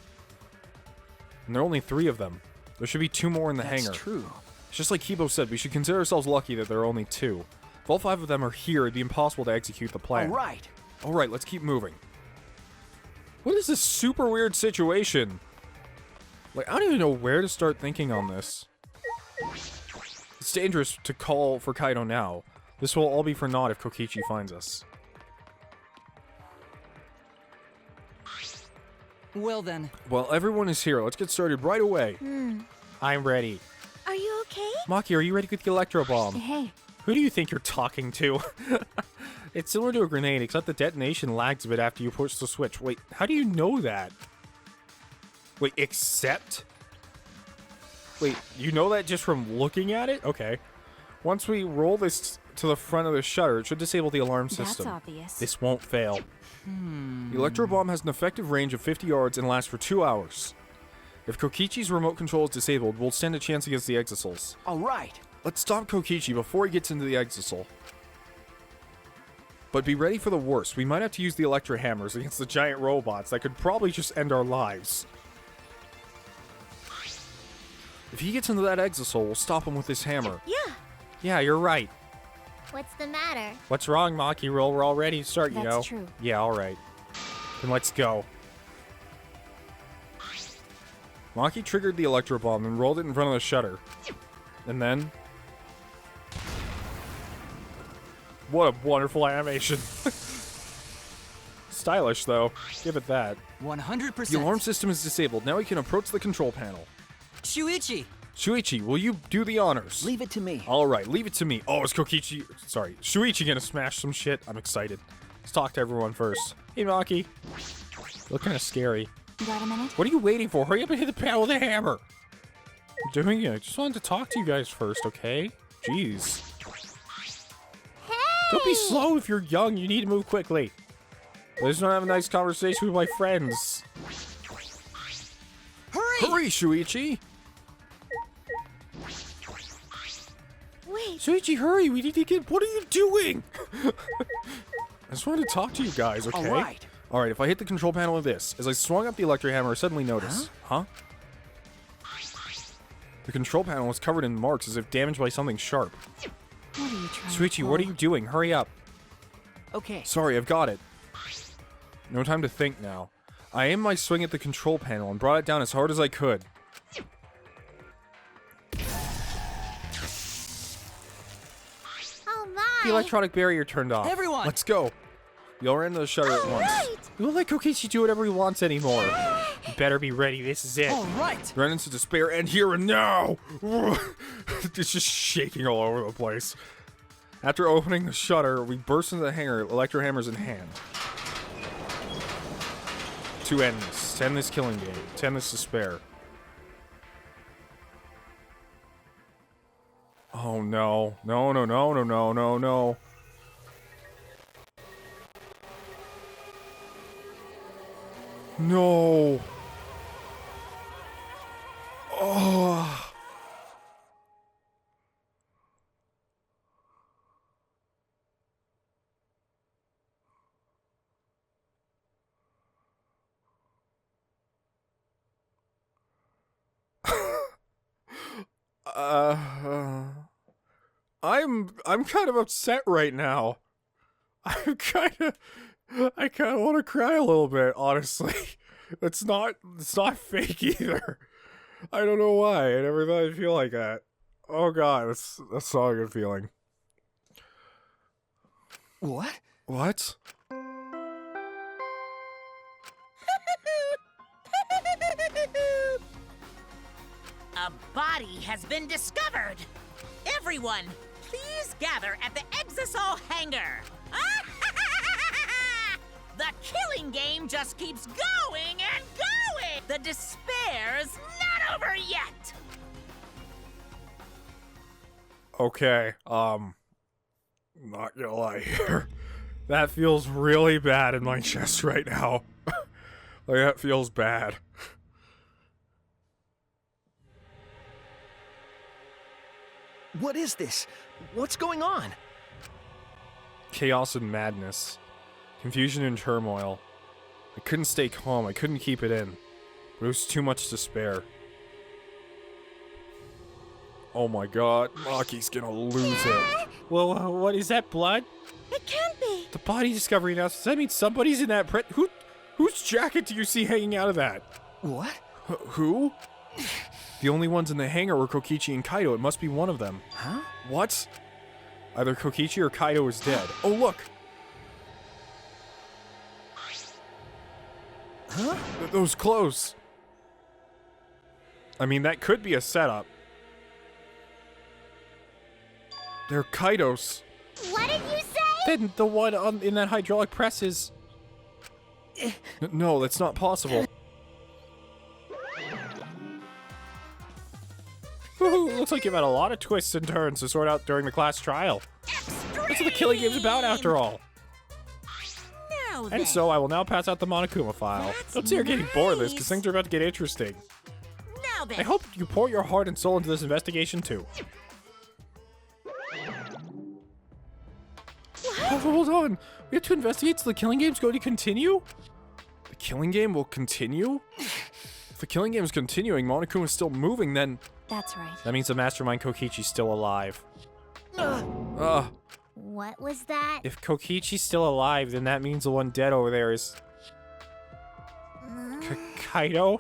And there are only 3 of them. There should be 2 more in the hangar. That's true. It's just like Kibo said, we should consider ourselves lucky that there are only 2. If all 5 of them are here, it'd be impossible to execute the plan. Alright, let's keep moving. What is this super weird situation? Like, I don't even know where to start thinking on this. It's dangerous to call for Kaido now. This will all be for naught if Kokichi finds us. Well then. Well, everyone is here. Let's get started right away. I'm ready. Are you okay? Maki, are you ready with the Electro Bomb? Hey. Who do you think you're talking to? It's similar to a grenade, except the detonation lags a bit after you push the switch. Wait, how do you know that? Wait, except? Wait, you know that just from looking at it? Okay. Once we roll this to the front of the shutter, it should disable the alarm system. That's obvious. This won't fail. The Electro Bomb has an effective range of 50 yards and lasts for 2 hours. If Kokichi's remote control is disabled, we'll stand a chance against the Exisals. Alright. Let's stop Kokichi before he gets into the Exisal. But be ready for the worst. We might have to use the Electro Hammers against the giant robots that could probably just end our lives. If he gets into that Exisal, we'll stop him with this hammer. Yeah. Yeah, you're right. What's the matter? What's wrong, Maki? We're all ready to start, you know? That's true. Yeah, alright. Then let's go. Maki triggered the Electro Bomb and rolled it in front of the shutter. And then... what a wonderful animation. Stylish, though. Give it that. 100%. The alarm system is disabled. Now we can approach the control panel. Shuichi! Shuichi, will you do the honors? Leave it to me. Alright, leave it to me. Oh, is Kokichi... sorry, Shuichi gonna smash some shit? I'm excited. Let's talk to everyone first. Hey, Maki. You look kinda scary. Got a minute? What are you waiting for? Hurry up and hit the panel with a hammer. I'm doing it. I just wanted to talk to you guys first, okay? Jeez. Hey! Don't be slow if you're young. You need to move quickly. I just want to have a nice conversation with my friends. Hurry! Hurry, Shuichi! Wait. Shuichi, hurry! We need to get... what are you doing? I just wanted to talk to you guys, okay? Alright. Alright, if I hit the control panel with this, as I swung up the electric hammer, I suddenly noticed... Huh? The control panel was covered in marks as if damaged by something sharp. What are you trying Shuichi, to what are you doing? Hurry up. Okay. Sorry, I've got it. No time to think now. I aimed my swing at the control panel and brought it down as hard as I could. the electronic barrier turned off. Everyone! Let's go. We all ran to the shutter at once. We won't let Kokichi do whatever he wants anymore. You better be ready. This is it. All right. Remnants of despair and here and now. It's just shaking all over the place. After opening the shutter, we burst into the hangar, electro hammers in hand. To end this. To end this killing game. To end this despair. Oh no. No, no, no, no, no, no, no. No. Oh. I'm kind of upset right now. I kind of want to cry a little bit, honestly. It's not fake either. I don't know why. I never thought I'd feel like that. Oh god, that's not a good feeling. What? What? A body has been discovered. Everyone, please gather at the Exisol hangar. The killing game just keeps going and going. The despair's not over yet. Okay, not gonna lie here. That feels really bad in my chest right now. Like, that feels bad. What is this? What's going on? Chaos and madness. Confusion and turmoil. I couldn't stay calm, I couldn't keep it in. But it was too much to spare. Oh my god, Maki's gonna lose it. Well, what is that, blood? It can't be. The body discovery announcement. Does that mean somebody's in that whose jacket do you see hanging out of that? What? Who? The only ones in the hangar were Kokichi and Kaido. It must be one of them. Huh? What? Either Kokichi or Kaido is dead. Oh, look! Huh? Those clothes. I mean, that could be a setup. They're Kaido's. What did you say? Then the one in that hydraulic press is... No, that's not possible. Woohoo, looks like you've had a lot of twists and turns to sort out during the class trial. That's what the killing game's about, after all. Now And so I will now pass out the Monokuma file. Don't say you're getting bored of this, because things are about to get interesting. Now then. I hope you pour your heart and soul into this investigation, too. Oh, hold on. We have to investigate so the killing game's going to continue? The killing game will continue? If the killing game is continuing, Monokuma's still moving, then... That's right. That means the mastermind Kokichi's still alive. What was that? If Kokichi's still alive, then that means the one dead over there is... Kaido?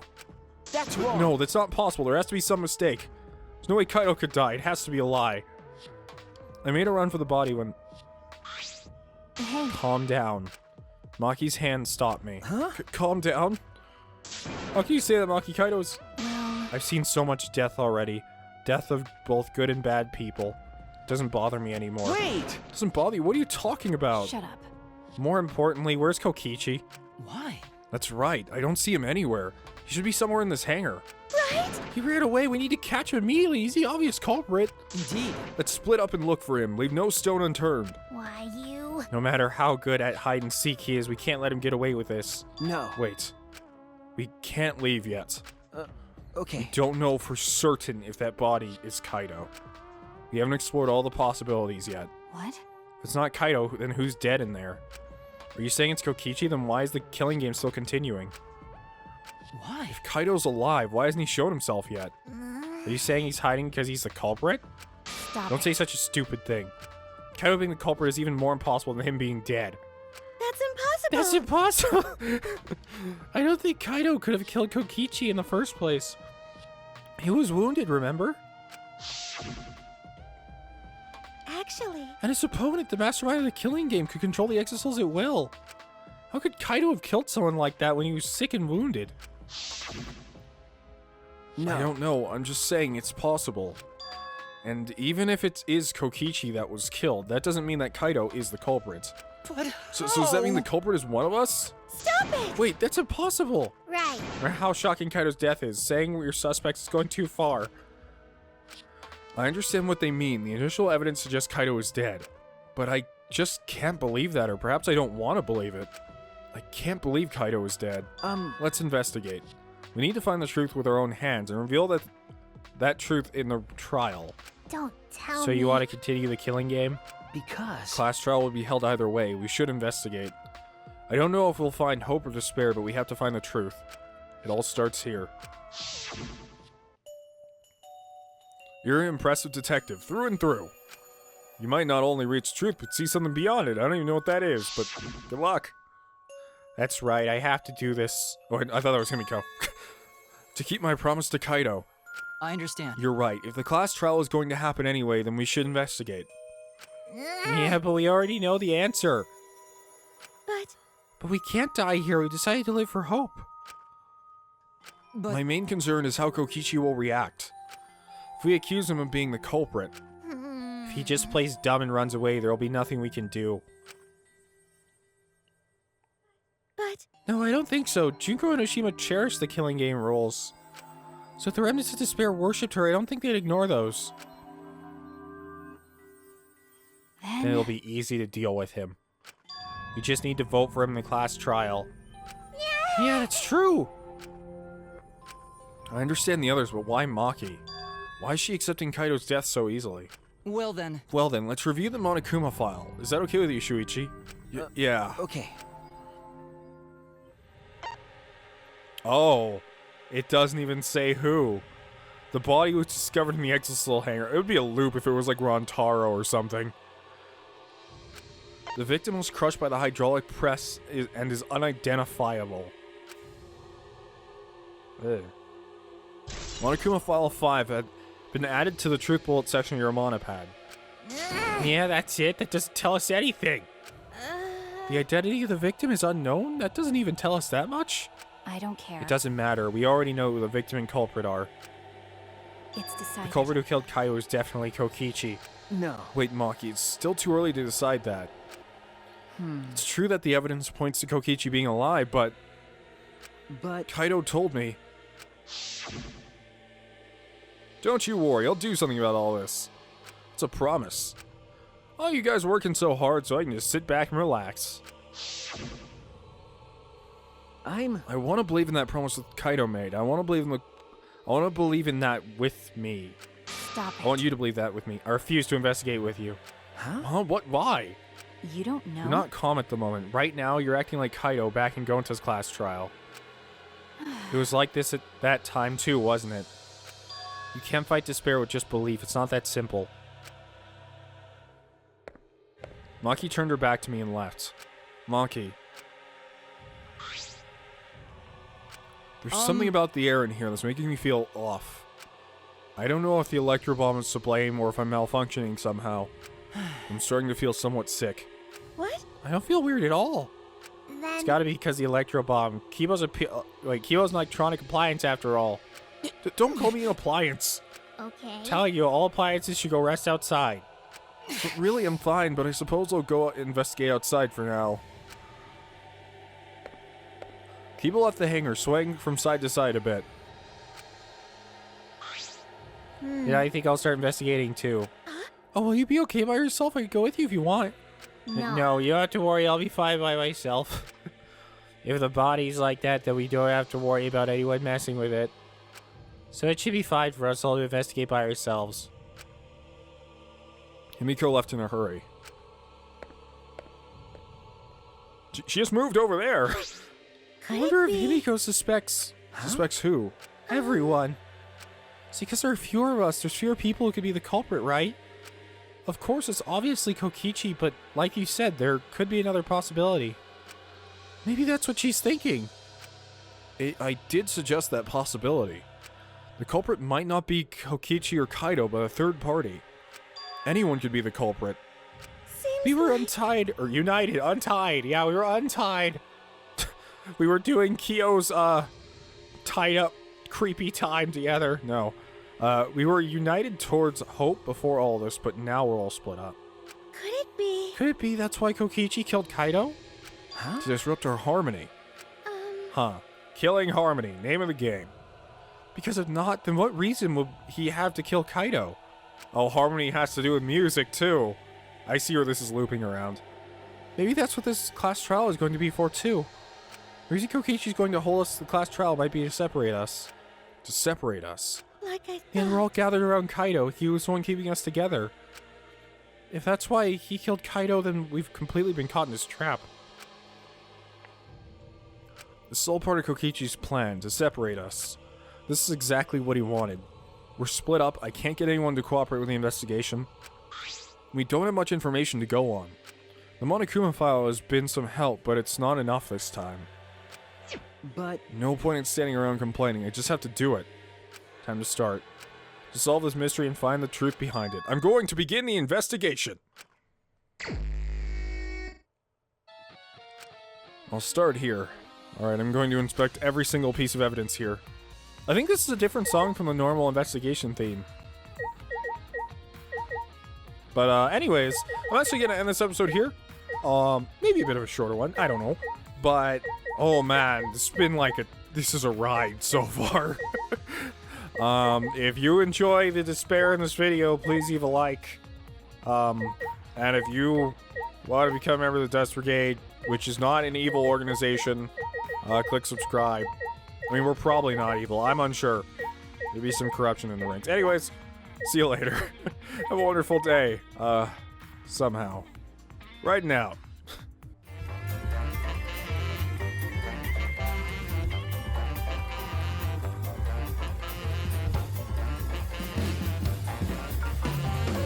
That's wrong. No, that's not possible. There has to be some mistake. There's no way Kaido could die. It has to be a lie. I made a run for the body when... Hey, Calm down. Maki's hand stopped me. Huh? Calm down? How can you say that, Maki? Kaido's... well, I've seen so much death already. Death of both good and bad people. Doesn't bother me anymore. Wait! Doesn't bother you? What are you talking about? shut up. More importantly, where's Kokichi? Why? That's right. I don't see him anywhere. He should be somewhere in this hangar. Right? He ran away. We need to catch him immediately. He's the obvious culprit. Indeed. Let's split up and look for him. Leave no stone unturned. Why, you? No matter how good at hide and seek he is, we can't let him get away with this. No. Wait. We can't leave yet. Okay. Don't know for certain if that body is Kaido. We haven't explored all the possibilities yet. What? If it's not Kaido, then who's dead in there? Are you saying it's Kokichi? Then why is the killing game still continuing? Why? If Kaido's alive, why hasn't he shown himself yet? Are you saying he's hiding because he's the culprit? Stop Don't it. say such a stupid thing. Kaido being the culprit is even more impossible than him being dead. That's impossible. That's impossible! I don't think Kaido could have killed Kokichi in the first place. He was wounded, remember? Actually, And his opponent, the mastermind of the killing game, could control the Exisouls at will. How could Kaido have killed someone like that when he was sick and wounded? No. I don't know, I'm just saying it's possible. And even if it is Kokichi that was killed, that doesn't mean that Kaido is the culprit. But So does that mean the culprit is one of us? stop it! Wait, that's impossible! Right. Or how shocking Kaido's death is. Saying your suspect is going too far. I understand what they mean. The initial evidence suggests Kaido is dead. But I just can't believe that, or perhaps I don't want to believe it. I can't believe Kaido is dead. Let's investigate. We need to find the truth with our own hands and reveal that truth in the trial. Don't tell So me. you want to continue the killing game? because... Class trial will be held either way. We should investigate. I don't know if we'll find hope or despair, but we have to find the truth. It all starts here. You're an impressive detective, through and through. You might not only reach truth, but see something beyond it. I don't even know what that is, but good luck. That's right, I have to do this. Oh, I thought that was Himiko. To keep my promise to Kaido. I understand. You're right. If the class trial is going to happen anyway, then we should investigate. Yeah, but we already know the answer. But we can't die here. We decided to live for hope. But... My main concern is how Kokichi will react. If we accuse him of being the culprit, if he just plays dumb and runs away, there'll be nothing we can do. But... No, I don't think so. Junko and Oshima cherished the killing game rules. So if the Remnants of Despair worshipped her, I don't think they'd ignore those. Then it'll be easy to deal with him. We just need to vote for him in the class trial. Yeah, that's true! I understand the others, but why Maki? Why is she accepting Kaido's death so easily? Well then... Well then, let's review the Monokuma file. Is that okay with you, Shuichi? Yeah. Okay. Oh, it doesn't even say who. The body was discovered in the Exisol hangar. It would be a loop if it was like Rontaro or something. The victim was crushed by the hydraulic press and is unidentifiable. Ugh. Monokuma File 5 had been added to the Truth Bullet section of your Monopad. Yeah, that's it. That doesn't tell us anything. The identity of the victim is unknown? That doesn't even tell us that much? I don't care. It doesn't matter. We already know who the victim and culprit are. It's The decided. culprit who killed Kaido is definitely Kokichi. No. Wait, Maki, it's still too early to decide that. It's true that the evidence points to Kokichi being alive, but But... Kaido told me. Don't you worry, I'll do something about all this. It's a promise. Oh, you guys are working so hard, so I can just sit back and relax. I want to believe in that promise that Kaido made. I want to believe in that with me. Stop it. I want you to believe that with me. I refuse to investigate with you. Huh? What? Why? You don't know? You're not calm at the moment. Right now, you're acting like Kaido back in Gonta's class trial. It was like this at that time too, wasn't it? You can't fight despair with just belief. It's not that simple. Maki turned her back to me and left. Maki. There's something about the air in here that's making me feel off. I don't know if the electro bomb is to blame or if I'm malfunctioning somehow. I'm starting to feel somewhat sick. What? I don't feel weird at all. Then... It's gotta be because the electro bomb. Kibo's Kibo's an electronic appliance after all. Don't call me an appliance. Okay. Telling you, all appliances should go rest outside. But really, I'm fine, but I suppose I'll go investigate outside for now. Kibo left the hangar, swaying from side to side a bit. Yeah, I think I'll start investigating too. Oh, will you be okay by yourself? I can go with you if you want. No, you don't have to worry. I'll be fine by myself. If the body's like that, then we don't have to worry about anyone messing with it. So it should be fine for us all to investigate by ourselves. Himiko left in a hurry. She just moved over there. I wonder if Himiko suspects... Suspects who? Everyone. See, because there are fewer of us, there's fewer people who could be the culprit, right? Of course, it's obviously Kokichi, but like you said, there could be another possibility. Maybe that's what she's thinking. I did suggest that possibility. The culprit might not be Kokichi or Kaido, but a third party. Anyone could be the culprit. Seems We were like... untied, or united, untied. Yeah, we were untied. We were doing Kyo's, tied up creepy time together. No. We were united towards hope before all this, but now we're all split up. Could it be? Could it be that's why Kokichi killed Kaido? Huh? To disrupt our harmony. Huh. Killing Harmony, name of the game. Because if not, then what reason would he have to kill Kaido? Oh, harmony has to do with music, too. I see where this is looping around. Maybe that's what this class trial is going to be for, too. The reason Kokichi's going to hold us to the class trial might be to separate us. To separate us. Like I thought. And we're all gathered around Kaido. He was the one keeping us together. If that's why he killed Kaido, then we've completely been caught in his trap. This is all part of Kokichi's plan, to separate us. This is exactly what he wanted. We're split up, I can't get anyone to cooperate with the investigation. We don't have much information to go on. The Monokuma file has been some help, but it's not enough this time. But No point in standing around complaining, I just have to do it. Time to start. To solve this mystery and find the truth behind it. I'm going to begin the investigation! I'll start here. Alright, I'm going to inspect every single piece of evidence here. I think this is a different song from the normal investigation theme. But, anyways, I'm actually gonna end this episode here. Maybe a bit of a shorter one, I don't know. But, oh man, this is a ride so far. If you enjoy the despair in this video, please leave a like. And if you want to become a member of the Dust Brigade, which is not an evil organization, click subscribe. I mean, we're probably not evil. I'm unsure. Maybe some corruption in the ranks. Anyways, see you later. Have a wonderful day. Somehow. Right now.